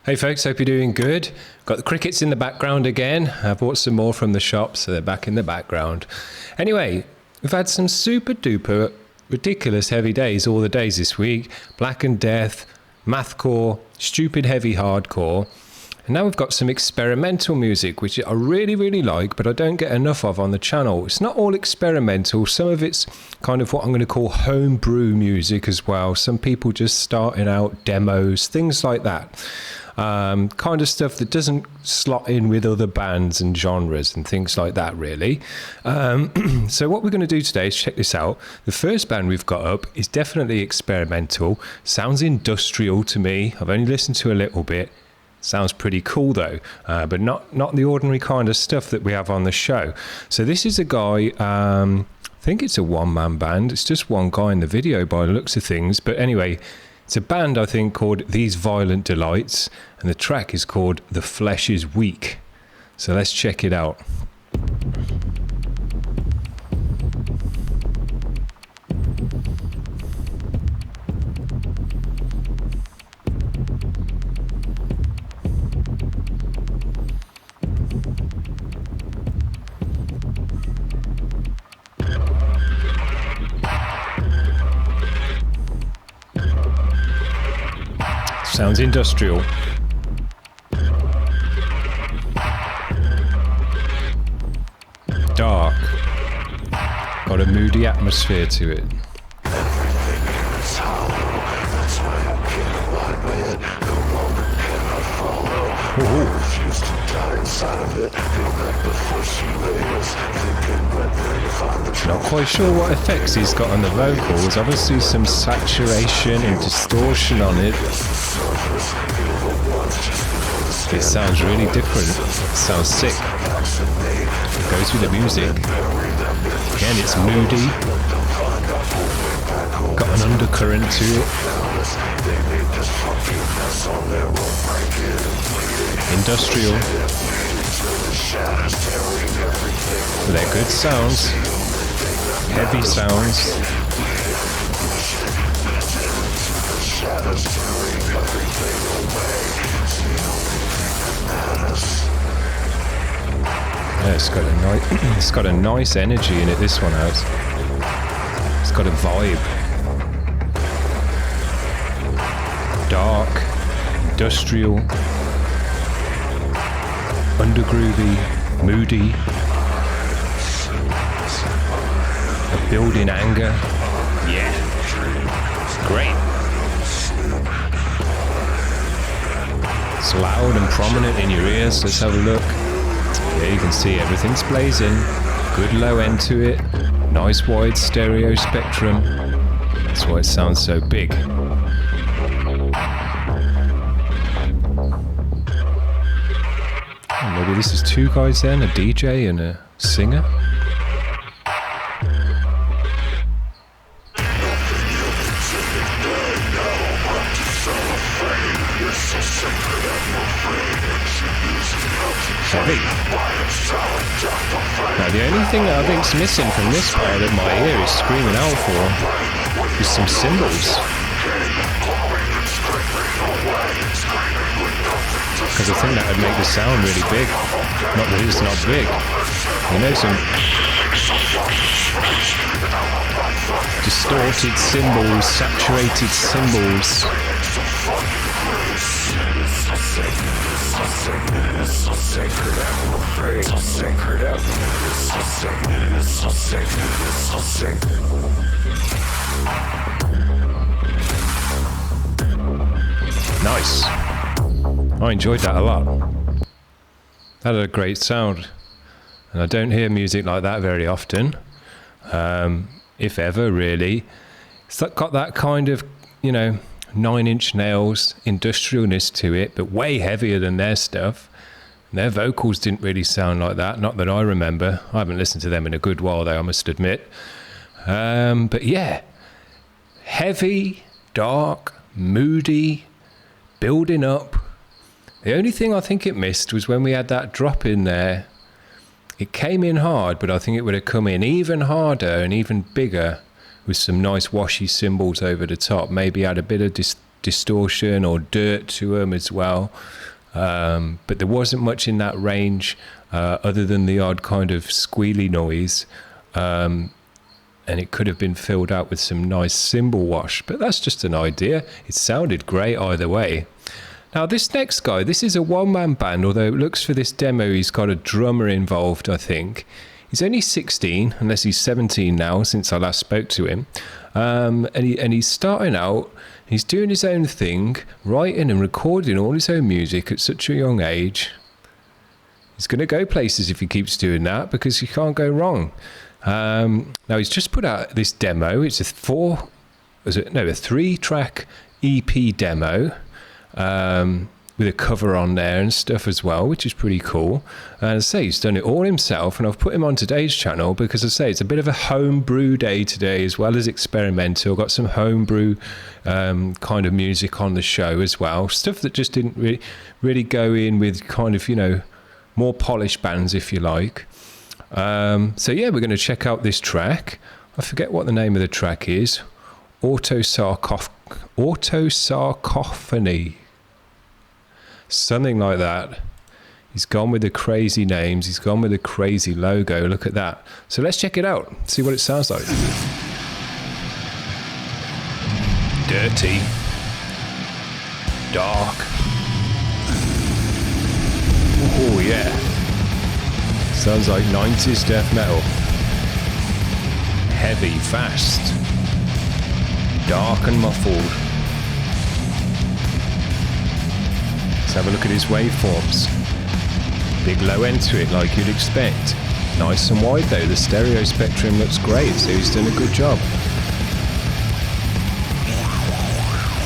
Hey folks, hope you're doing good. Got the crickets in the background again. I bought some more from the shop, so they're back in the background. Anyway, we've had some super duper ridiculous heavy days all the days this week. Black and Death, mathcore, stupid heavy hardcore. And now we've got some experimental music, which I really like, but I don't get enough of on the channel. It's not all experimental. Some of it's kind of what I'm going to call homebrew music as well. Some people just starting out demos, things like that. Kind of stuff that doesn't slot in with other bands and genres and things like that, really. So what we're going to do today is check this out. The first band we've got up is definitely experimental. Sounds industrial to me. I've only listened to a little bit. Sounds pretty cool though, but not the ordinary kind of stuff that we have on the show. So this is a guy, I think it's a one-man band. It's just one guy in the video by the looks of things. But anyway, it's a band, I think, called These Violent Delights, and the track is called The Flesh is Weak. So let's check it out. Sounds industrial. Dark. Got a moody atmosphere to it. Not quite sure what effects he's got on the vocals. Obviously some saturation and distortion on it. It sounds really different. It sounds sick. It goes with the music. Again, it's moody. Got an undercurrent to it. Industrial. But they're good sounds. Heavy sounds. Yeah, it's got a nice energy in it, this one has. It's got a vibe. Dark, industrial, undergroovy, moody. A building anger. Yeah. Great. It's loud and prominent in your ears. Let's have a look. Yeah, you can see everything's blazing. Good low end to it. Nice wide stereo spectrum. That's why it sounds so big. Oh, maybe this is two guys then, a DJ and a singer. Now the only thing that I think's missing from this part that my ear is screaming out for is some cymbals. Because I think that would make the sound really big. Not that it's not big. You know, some distorted cymbals, saturated cymbals. Nice. I enjoyed that a lot. That had a great sound. And I don't hear music like that very often. If ever, really. It's got that kind of, 9-inch nails industrialness to it, but way heavier than their stuff. And their vocals didn't really sound like that, not that I remember. I haven't listened to them in a good while though, I must admit. But yeah, heavy, dark, moody, building up. The only thing I think it missed was when we had that drop in there. It came in hard, but I think it would have come in even harder and even bigger with some nice washy cymbals over the top. Maybe add a bit of distortion or dirt to them as well. But there wasn't much in that range other than the odd kind of squealy noise. And it could have been filled out with some nice cymbal wash, but that's just an idea. It sounded great either way. Now this next guy, this is a one-man band, although it looks for this demo he's got a drummer involved, I think. He's only 16, unless he's 17 now since I last spoke to him. And he's starting out, he's doing his own thing, writing and recording all his own music at such a young age. He's going to go places if he keeps doing that, because you can't go wrong. Now he's just put out this demo. It's a 3-track EP demo with a cover on there and stuff as well, which is pretty cool. And as I say, he's done it all himself, and I've put him on today's channel because, as I say, it's a bit of a homebrew day today as well as experimental. Got some homebrew kind of music on the show as well, stuff that just didn't really go in with kind of, you know, more polished bands, if you like. So yeah, we're going to check out this track. I forget what the name of the track is. Autosarcophony. Something like that. He's gone with the crazy names. He's gone with the crazy logo. Look at that. So let's check it out. See what it sounds like. Dirty. Dark. Oh yeah. Sounds like 90s death metal. Heavy, fast. Dark and muffled. Let's have a look at his waveforms. Big low end to it like you'd expect. Nice and wide though, the stereo spectrum looks great, so he's done a good job.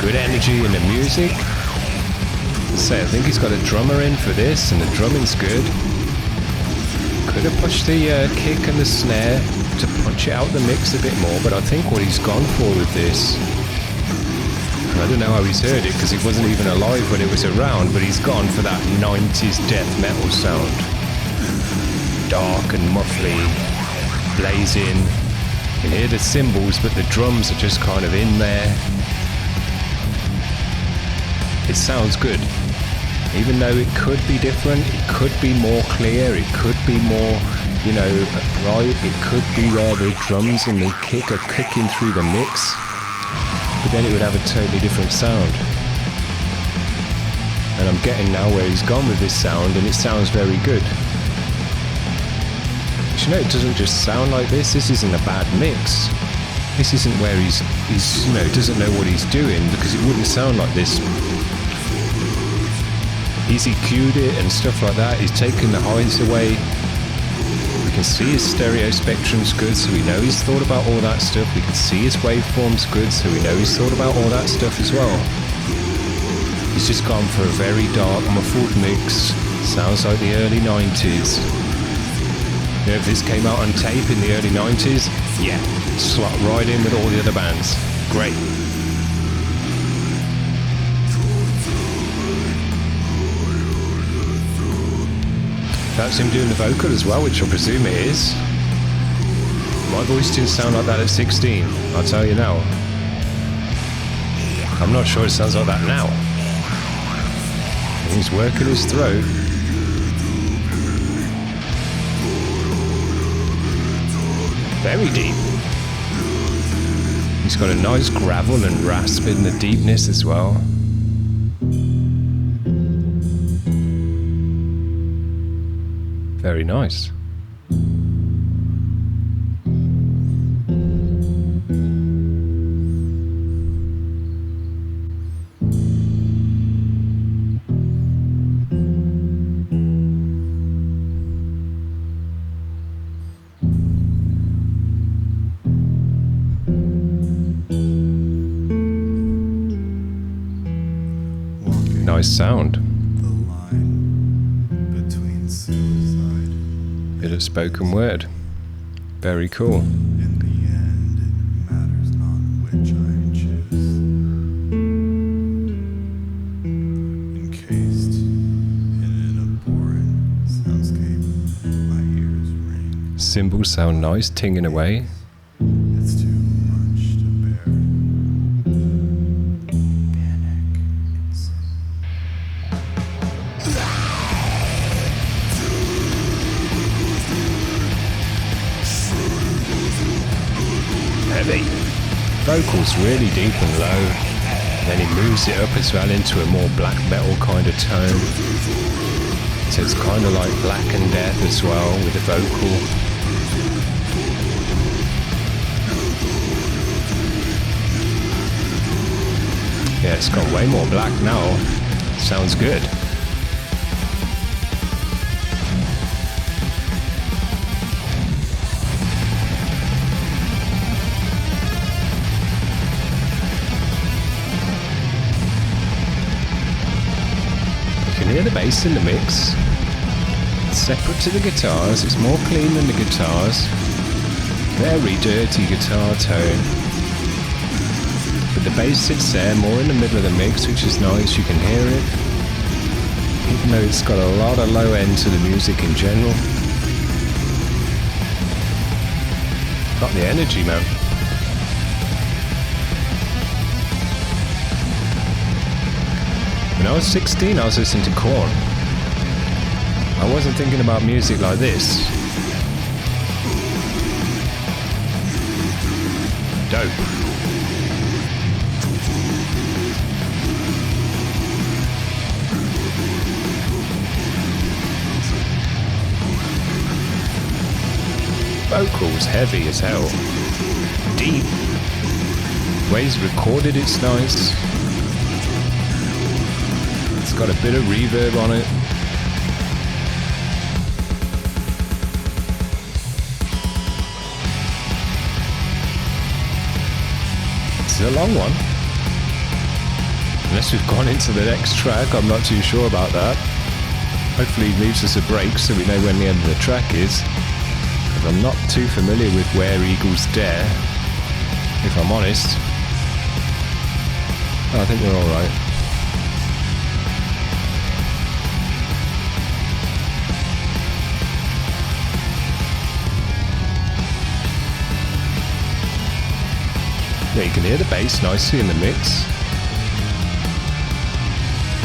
Good energy in the music. So I think he's got a drummer in for this, and the drumming's good. Could have pushed the kick and the snare to punch it out the mix a bit more, but I think what he's gone for with this, I don't know how he's heard it because it wasn't even alive when it was around, but he's gone for that 90s death metal sound. Dark and muffly, blazing. You can hear the cymbals, but the drums are just kind of in there. It sounds good. Even though it could be different, it could be more clear, it could be more, you know, bright, it could be where the drums and the kick are kicking through the mix, but then it would have a totally different sound. And I'm getting now where he's gone with this sound, and it sounds very good. But you know, it doesn't just sound like this. This isn't a bad mix. This isn't where he's you know, doesn't know what he's doing, because it wouldn't sound like this. He's EQ'd it and stuff like that. He's taken the highs away. We can see his stereo spectrum's good, so we know he's thought about all that stuff. We can see his waveform's good, so we know he's thought about all that stuff as well. He's just gone for a very dark, muffled mix. Sounds like the early 90s. You know, if this came out on tape in the early 90s, yeah, slot right in with all the other bands. Great. That's him doing the vocal as well, which I presume it is. My voice didn't sound like that at 16, I'll tell you now. I'm not sure it sounds like that now. He's working his throat. Very deep. He's got a nice gravel and rasp in the deepness as well. Very nice. Nice sound. Bit of spoken word. Very cool. In the end, it matters not which I choose. Encased in an abhorrent soundscape, my ears ring. Cymbals sound nice, tinging away. It's too much to bear. vocals really deep and low. Then he moves it up as well into a more black metal kind of tone. So it's kind of like Black and Death as well with the vocal. Yeah, it's got way more black now. Sounds good. You can hear the bass in the mix. It's separate to the guitars. It's more clean than the guitars. Very dirty guitar tone. But the bass sits there more in the middle of the mix, which is nice. You can hear it. Even though it's got a lot of low end to the music in general. Got the energy, man. When I was 16, I was listening to Korn. I wasn't thinking about music like this. Dope. Vocals heavy as hell. Deep. Ways recorded it's nice. It's got a bit of reverb on it. It's a long one. Unless we've gone into the next track, I'm not too sure about that. Hopefully he leaves us a break so we know when the end of the track is. I'm not too familiar with Where Eagles Dare, if I'm honest. I think we're alright. Yeah, you can hear the bass nicely in the mix.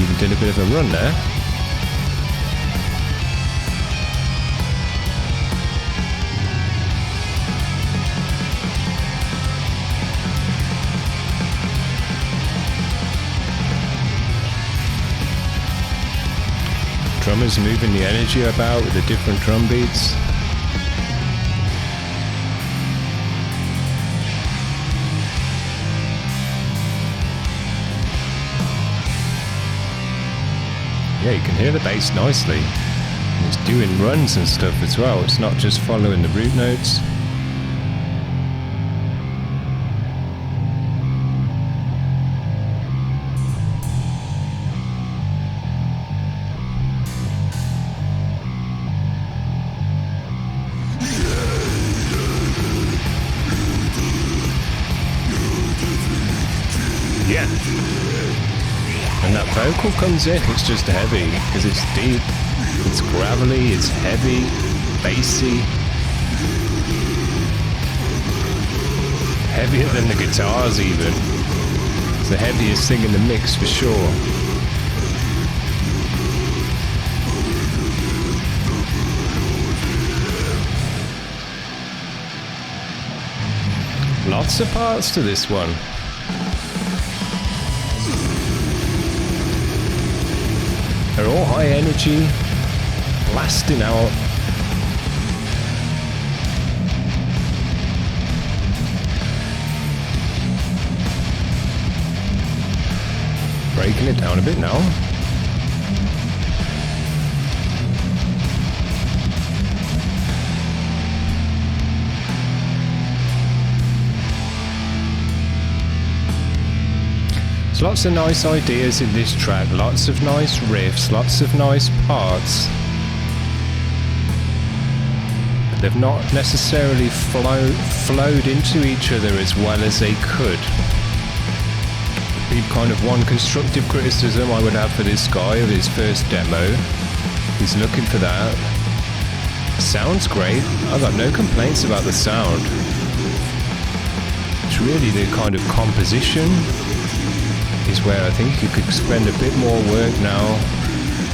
Even did a bit of a run there. Drummers moving the energy about with the different drum beats. Yeah, you can hear the bass nicely. And it's doing runs and stuff as well. It's not just following the root notes. Yeah. When that vocal comes in, it's just heavy, because it's deep, it's gravelly, it's heavy, bassy. Heavier than the guitars even. It's the heaviest thing in the mix for sure. Lots of parts to this one. They're all high energy, blasting out. Breaking it down a bit now. Lots of nice ideas in this track, lots of nice riffs, lots of nice parts. But they've not necessarily flowed into each other as well as they could. Be kind of one constructive criticism I would have for this guy of his first demo. He's looking for that. Sounds great. I've got no complaints about the sound. It's really the kind of composition is where I think you could spend a bit more work now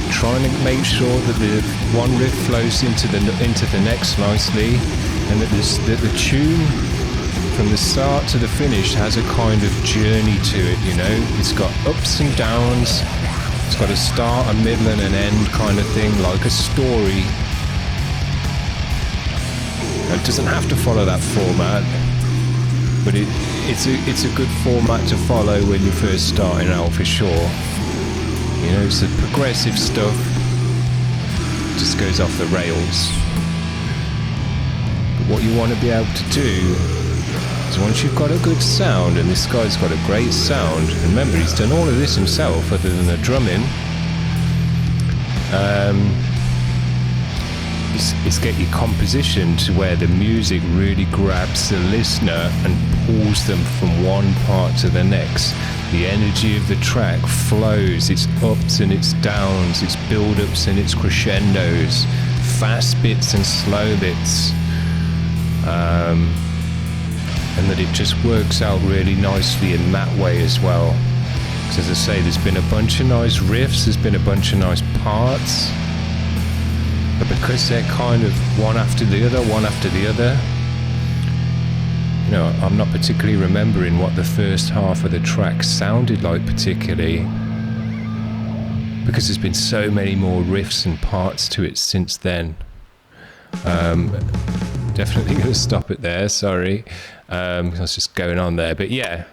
trying to make sure that the one riff flows into the next nicely, and that the tune from the start to the finish, has a kind of journey to it, you know. It's got ups and downs. It's got a start, a middle, and an end kind of thing, like a story. It doesn't have to follow that format, but it's a good format to follow when you're first starting out, for sure. You know, it's the progressive stuff. Just goes off the rails. But what you want to be able to do is, once you've got a good sound, and this guy's got a great sound, and remember, he's done all of this himself other than the drumming, is get your composition to where the music really grabs the listener and pulls them from one part to the next. The energy of the track flows, its ups and its downs, its build-ups and its crescendos, fast bits and slow bits, and that it just works out really nicely in that way as well. Because as I say, there's been a bunch of nice riffs, there's been a bunch of nice parts, but because they're kind of one after the other, you know, I'm not particularly remembering what the first half of the track sounded like particularly, because there's been so many more riffs and parts to it since then. Definitely going to stop it there, sorry. I was just going on there, but yeah,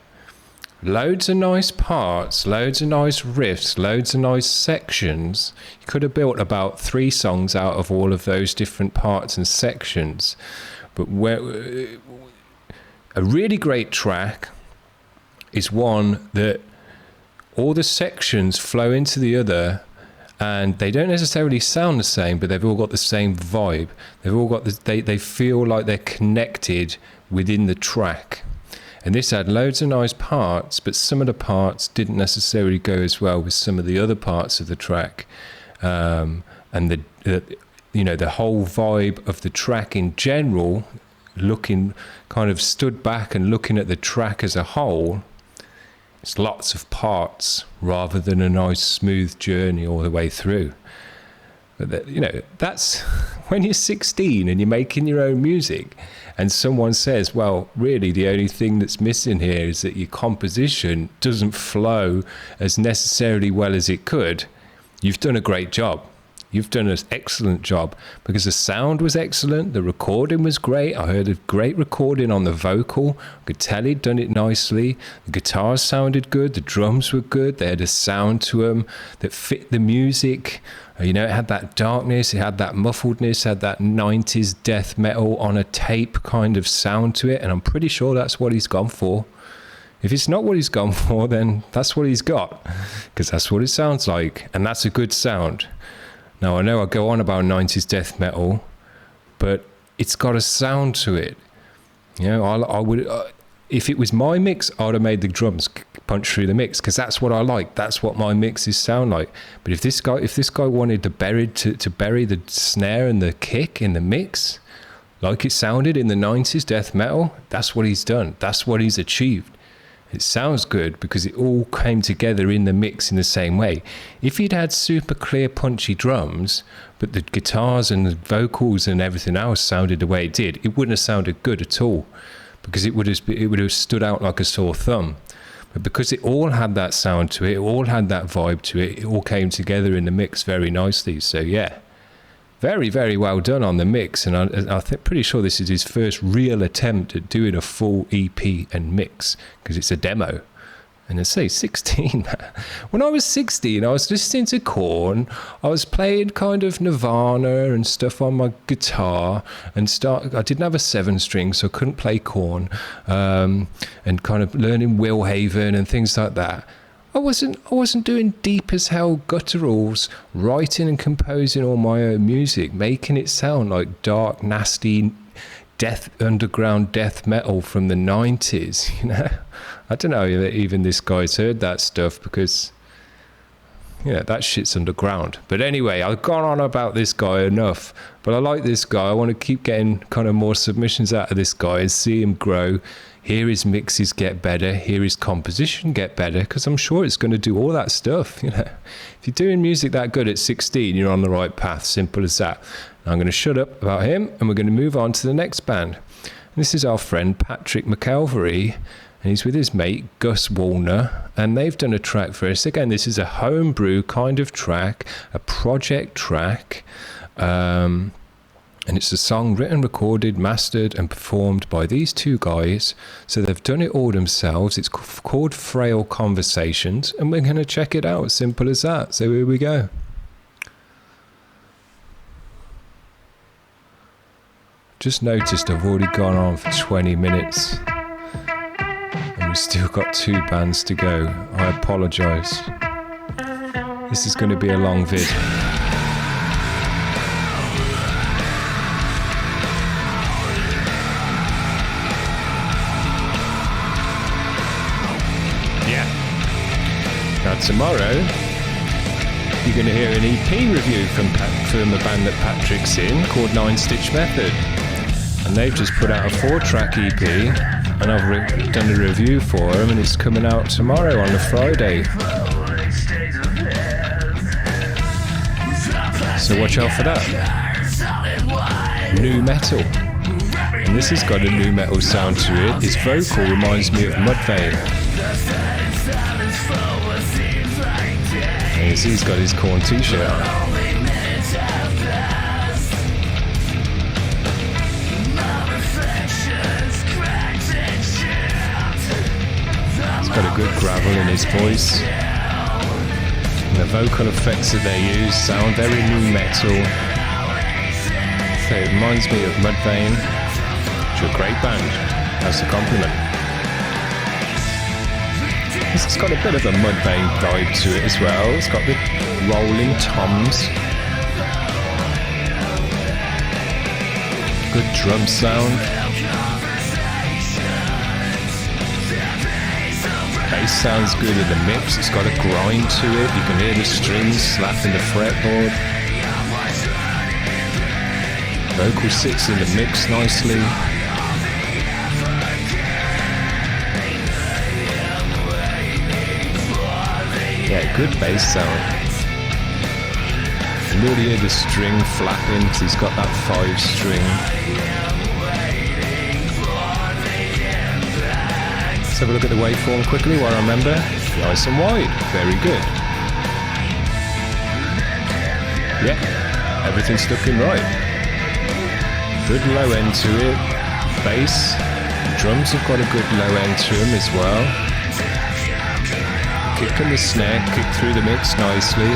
loads of nice parts, loads of nice riffs, loads of nice sections. You could have built about 3 songs out of all of those different parts and sections, but a really great track is one that all the sections flow into the other, and they don't necessarily sound the same, but they've all got the same vibe. They've all got they feel like they're connected within the track. And this had loads of nice parts, but some of the parts didn't necessarily go as well with some of the other parts of the track. And the whole vibe of the track in general, looking kind of stood back and looking at the track as a whole, it's lots of parts rather than a nice smooth journey all the way through. But that's when you're 16 and you're making your own music, and someone says, well, really the only thing that's missing here is that your composition doesn't flow as necessarily well as it could. You've done a great job. You've done an excellent job, because the sound was excellent, the recording was great. I heard a great recording on the vocal. I could tell he'd done it nicely. The guitars sounded good, the drums were good, they had a sound to them that fit the music. It had that darkness, it had that muffledness, had that 90s death metal on a tape kind of sound to it, and I'm pretty sure that's what he's gone for. If it's not what he's gone for, then that's what he's got, because that's what it sounds like, and that's a good sound. Now, I know I go on about 90s death metal, but it's got a sound to it. I would, if it was my mix, I would have made the drums punch through the mix, because that's what I like. That's what my mixes sound like. But if this guy wanted to bury the snare and the kick in the mix, like it sounded in the 90s death metal, that's what he's done. That's what he's achieved. It sounds good because it all came together in the mix in the same way. If he'd had super clear, punchy drums, but the guitars and the vocals and everything else sounded the way it did, it wouldn't have sounded good at all, because it would have stood out like a sore thumb. But because it all had that sound to it, it all had that vibe to it, it all came together in the mix very nicely. So yeah, very, very well done on the mix, and I'm pretty sure this is his first real attempt at doing a full EP and mix, because it's a demo. And I say 16. When I was 16, I was listening to Korn. I was playing kind of Nirvana and stuff on my guitar, and I didn't have a 7-string, so I couldn't play Korn, and kind of learning Willhaven and things like that. I wasn't doing deep as hell gutturals, writing and composing all my own music, making it sound like dark, nasty, underground death metal from the 90s. I don't know if even this guy's heard that stuff, because that shit's underground. But anyway, I've gone on about this guy enough, but I like this guy. I want to keep getting kind of more submissions out of this guy and see him grow, hear his mixes get better, hear his composition get better, because I'm sure it's going to do all that stuff. If you're doing music that good at 16, you're on the right path. Simple as that. Now I'm going to shut up about him, and we're going to move on to the next band. This is our friend Patrick McElvery, and he's with his mate Gus Wallner, and they've done a track for us. Again, this is a homebrew kind of track, a project track, and it's a song written, recorded, mastered, and performed by these two guys. So they've done it all themselves. It's called Frail Conversations, and we're going to check it out. Simple as that. So here we go. Just noticed I've already gone on for 20 minutes. And we've still got 2 bands to go. I apologise. This is going to be a long vid. Now tomorrow, you're going to hear an EP review from a band that Patrick's in called 9 Stitch Method. And they've just put out a 4-track EP, and I've done a review for them, and it's coming out tomorrow on a Friday. So watch out for that. Nu metal. And this has got a nu metal sound to it. His vocal reminds me of Mudvayne. And he's got his Korn t-shirt on. He's got a good gravel in his voice. And the vocal effects that they use sound very nu metal. So it reminds me of Mudvayne, which are a great band. That's a compliment. It's got a bit of a Mudvayne vibe to it as well. It's got the rolling toms. Good drum sound. Bass sounds good in the mix. It's got a grind to it. You can hear the strings slapping the fretboard. Vocal sits in the mix nicely. Yeah, good bass sound. You can really hear the string flapping because he's got that 5-string. Let's have a look at the waveform quickly while I remember. Nice and wide, very good. Yeah, everything's looking right. Good low end to it. Bass, drums have got a good low end to them as well. Kick and the snare, kick through the mix nicely.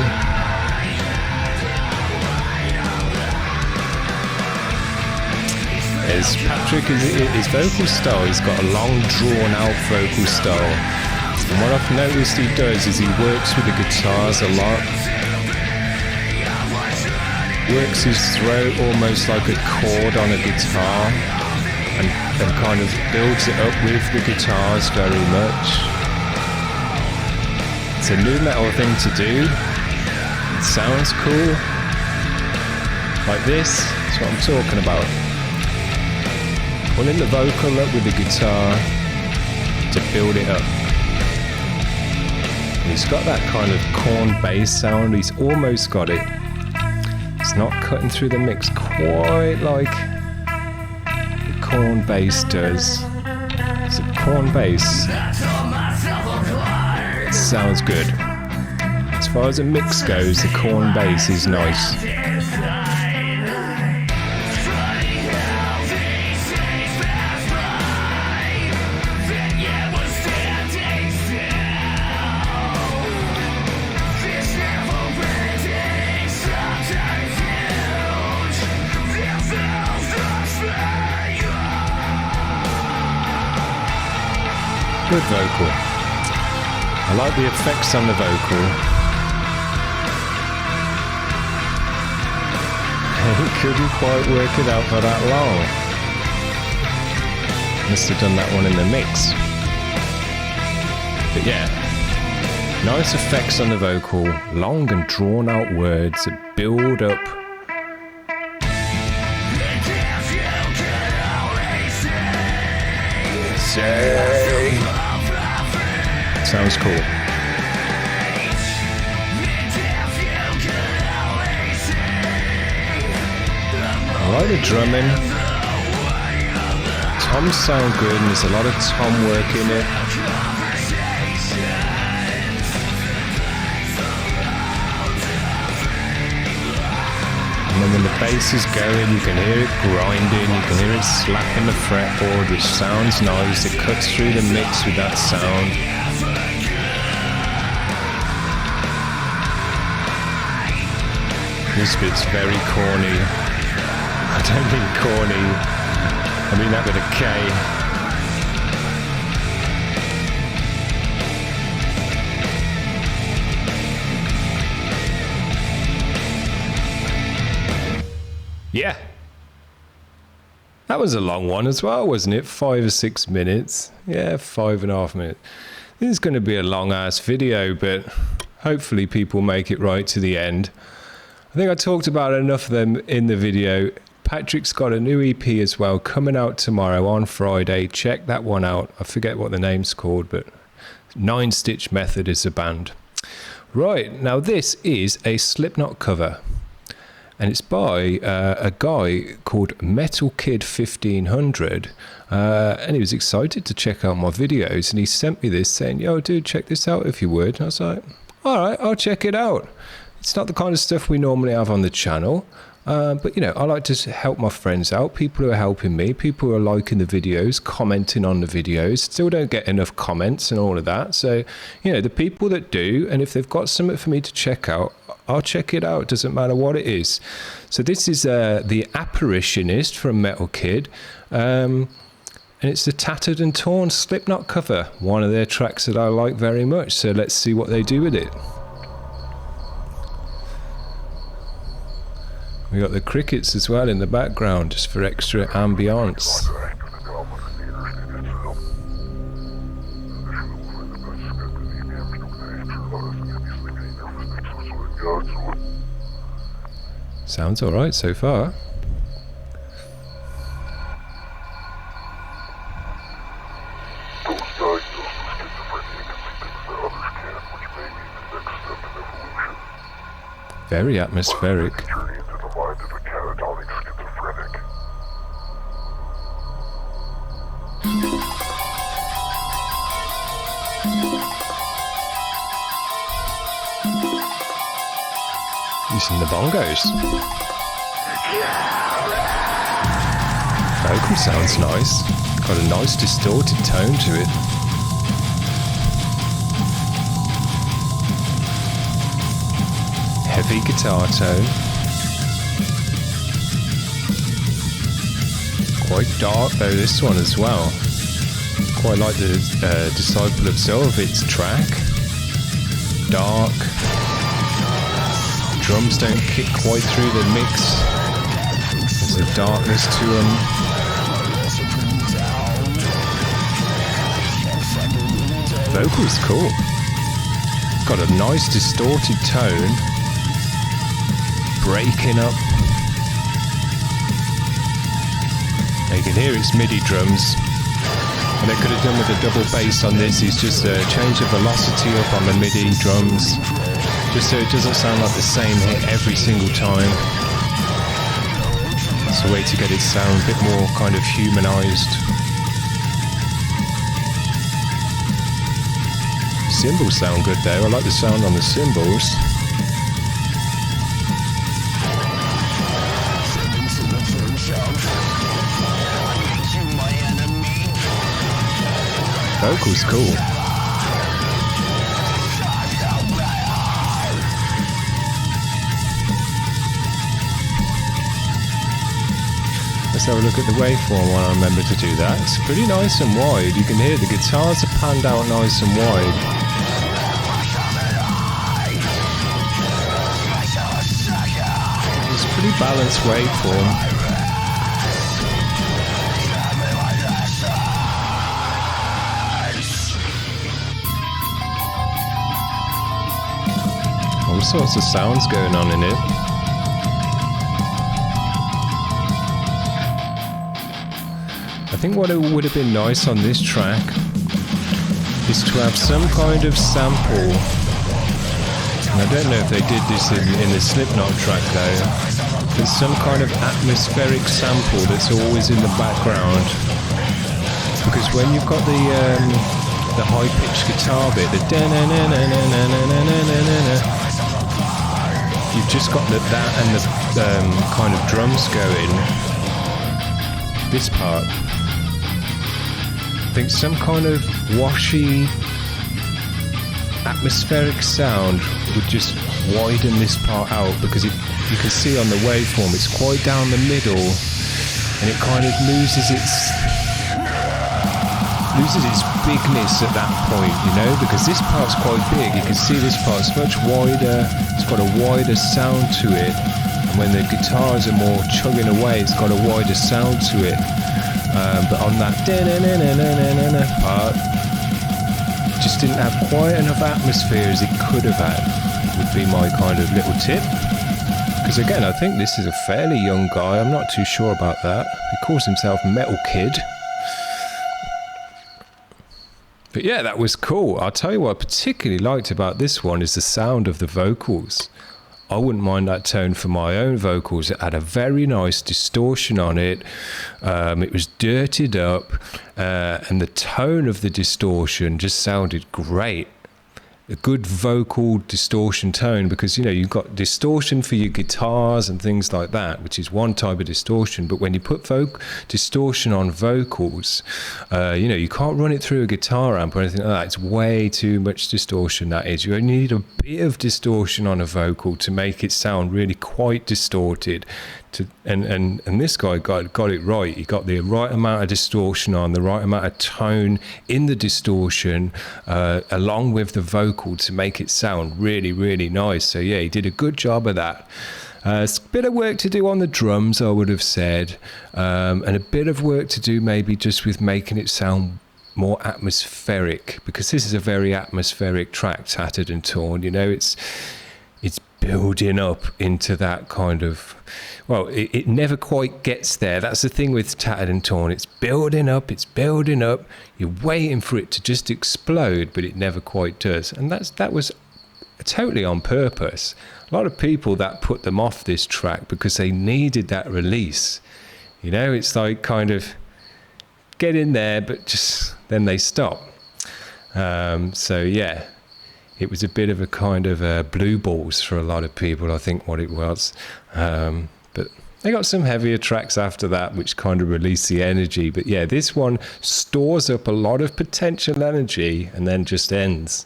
As Patrick, his vocal style, he's got a long drawn out vocal style. And what I've noticed he does is he works with the guitars a lot. Works his throat almost like a chord on a guitar and kind of builds it up with the guitars very much. It's a nu metal thing to do. It sounds cool. Like this, that's what I'm talking about. Pulling the vocal up with the guitar to build it up. And he's got that kind of Korn bass sound. He's almost got it. It's not cutting through the mix quite like the Korn bass does. It's a Korn bass. It sounds good. As far as a mix goes, the Korn bass is nice. Good vocal. I like the effects on the vocal. He couldn't quite work it out for that long. Must have done that one in the mix. But yeah, nice effects on the vocal, long and drawn out words that build up. Sounds cool. I like the drumming. toms sound good, and there's a lot of tom work in it. And then when the bass is going, you can hear it grinding, you can hear it slapping the fretboard, which sounds nice. It cuts through the mix with that sound. This bit's very corny. I don't mean corny, I mean that with a K. Yeah. That was a long one as well, wasn't it? 5 or 6 minutes. Yeah, 5.5 minutes. This is going to be a long ass video, but hopefully people make it right to the end. I think I talked about enough of them in the video. Patrick's got a new EP as well coming out tomorrow on Friday. Check that one out. I forget what the name's called, but 9 Stitch Method is the band. Right, now this is a Slipknot cover. And it's by a guy called Metal Kid 1500. And he was excited to check out my videos. And he sent me this saying, yo, dude, check this out if you would. And I was like, all right, I'll check it out. It's not the kind of stuff we normally have on the channel. But, you know, I like to help my friends out. People who are helping me. People who are liking the videos, commenting on the videos. Still don't get enough comments and all of that. So, you know, the people that do, and if they've got something for me to check out, I'll check it out. Doesn't matter what it is. So this is the Apparitionist from Metal Kid. And it's the Tattered and Torn Slipknot cover. One of their tracks that I like very much. So let's see what they do with it. We got the crickets as well in the background, just for extra ambience. Sounds alright so far. Very atmospheric. Using the bongos. Vocal sounds nice. Got a nice distorted tone to it. Heavy guitar tone. Quite dark though, this one as well. Quite like the Disciple of Dzoavits track. Dark. Drums don't kick quite through the mix. There's a darkness to them. Vocals cool. Got a nice distorted tone. Breaking up. Now you can hear it's MIDI drums. And they could have done with a double bass on this is just change the velocity up on the MIDI drums. Just so it doesn't sound like the same hit every single time. It's a way to get it sound a bit more kind of humanized. Cymbals sound good though. I like the sound on the cymbals. Vocals cool. Let's have a look at the waveform while I remember to do that. It's pretty nice and wide. You can hear the guitars are panned out nice and wide. It's a pretty balanced waveform. All sorts of sounds going on in it. I think what it would have been nice on this track is to have some kind of sample. And I don't know if they did this in the Slipknot track though. There's some kind of atmospheric sample that's always in the background. Because when you've got the high-pitched guitar bit, the you've just got that and the kind of drums going. This part, I think some kind of washy atmospheric sound would just widen this part out, because you can see on the waveform it's quite down the middle, and it kind of loses its bigness at that point, you know, because this part's quite big. You can see this part's much wider, it's got a wider sound to it, and when the guitars are more chugging away, it's got a wider sound to it. But on that part, it just didn't have quite enough atmosphere as it could have had, would be my kind of little tip. Because again, I think this is a fairly young guy, I'm not too sure about that. He calls himself Metal Kid. But yeah, that was cool. I'll tell you what I particularly liked about this one is the sound of the vocals. I wouldn't mind that tone for my own vocals. It had a very nice distortion on it. It was dirtied up, and the tone of the distortion just sounded great. A good vocal distortion tone, because you know you've got distortion for your guitars and things like that, which is one type of distortion. But when you put distortion on vocals, you know, you can't run it through a guitar amp or anything like that. It's way too much distortion. That is, you only need a bit of distortion on a vocal to make it sound really quite distorted. And this guy got it right. He got the right amount of distortion on, the right amount of tone in the distortion, along with the vocal to make it sound really, really nice. So yeah, he did a good job of that. It's a bit of work to do on the drums, I would have said, and a bit of work to do maybe just with making it sound more atmospheric, because this is a very atmospheric track, Tattered and Torn. You know, it's building up into that kind of, well, it never quite gets there. That's the thing with Tattered and Torn. It's building up. You're waiting for it to just explode, but it never quite does. And that was totally on purpose. A lot of people that put them off this track because they needed that release. You know, it's like kind of get in there, but just then they stop. So yeah. It was a bit of a kind of blue balls for a lot of people, I think, what it was. But they got some heavier tracks after that, which kind of release the energy. But yeah, this one stores up a lot of potential energy and then just ends.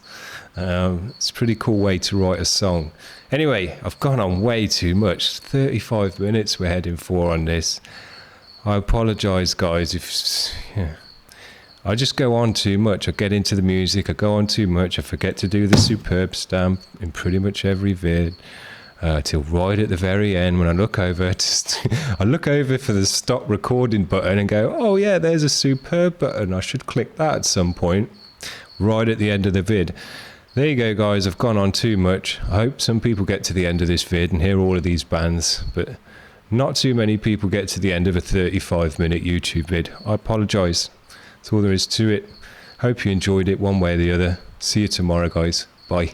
It's a pretty cool way to write a song. Anyway, I've gone on way too much. 35 minutes we're heading for on this. I apologise, guys, if... Yeah. I just go on too much. I get into the music, I go on too much. I forget to do the superb stamp in pretty much every vid, till right at the very end when I look over. I look over for the stop recording button and go, oh yeah, there's a superb button. I should click that at some point, right at the end of the vid. There you go, guys. I've gone on too much. I hope some people get to the end of this vid and hear all of these bands, but not too many people get to the end of a 35-minute YouTube vid. I apologise. That's all there is to it. Hope you enjoyed it one way or the other. See you tomorrow, guys. Bye.